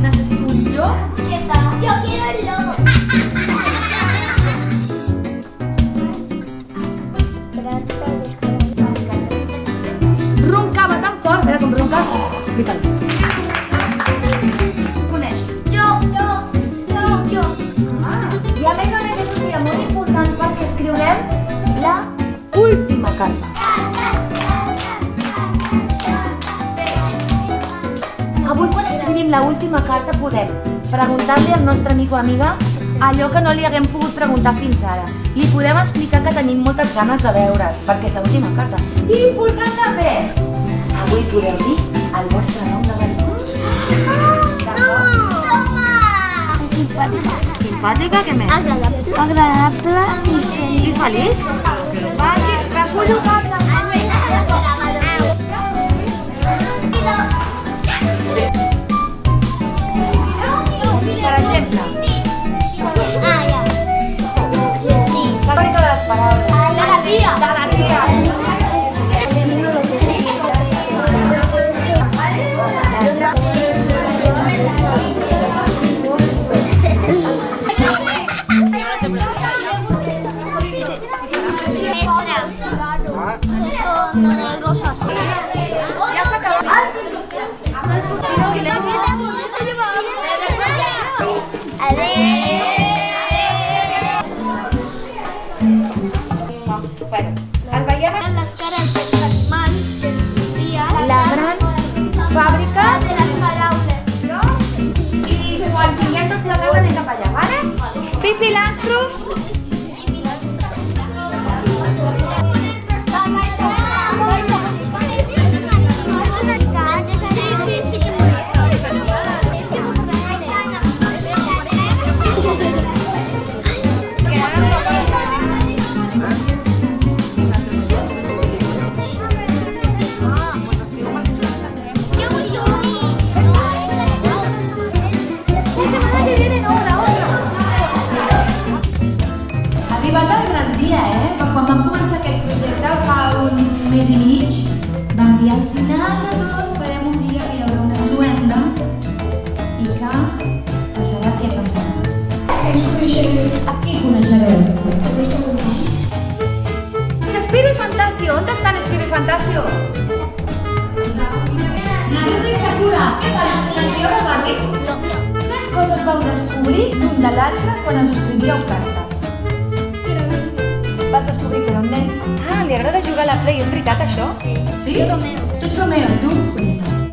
necessito un lloc. Yo quiero el lobo. Roncava tan fort, a veure com ronques. Flipa-li. Coneix. Yo. I a més és un dia molt important perquè escriurem la última carta. Avui quan escrivim la última carta podem preguntar-li al nostre amic o amiga allò que no li haguem pogut preguntar fins ara. Li podem explicar que tenim moltes ganes de veure'l, perquè és l'última carta. I important també, avui podeu dir el vostre nom de veritat. Toma. Es simpática. Simpàtica, què més? Agradable y feliz. I feliç? Va, aquí, recullo carta. Per exemple, Ah, ya. Sí. fàbrica de les paraules. De la tía. De la tia. Con lo de rosas. Ja s'ha acabat. Si no, que l'hem Bueno, el veiem a Las caras de los animales de sus días. la gran fàbrica De las paraules. i quan tinguem tots la carta anem cap allà, vale? Pipi l'astro. Sí. Arribat el gran dia, Quan vam començar aquest projecte fa un mes i mig, vam dir al final de tot farem un dia que hi haurà una cloenda i que passarà què passarà. Ens coneixereu. Aquí coneixereu. Espiro i Fantasio, on estan Espiro i Fantasio? Naruto i Sakura, què tal? Us coneixeu del barri? Quines coses vau descobrir l'un de l'altre quan us escrivíeu cartes? Vas descobrir que era un nen. Ah, li agrada jugar a la Play, és veritat això? Sí? Romeo. Tu ets Romeo, tu? Bonita.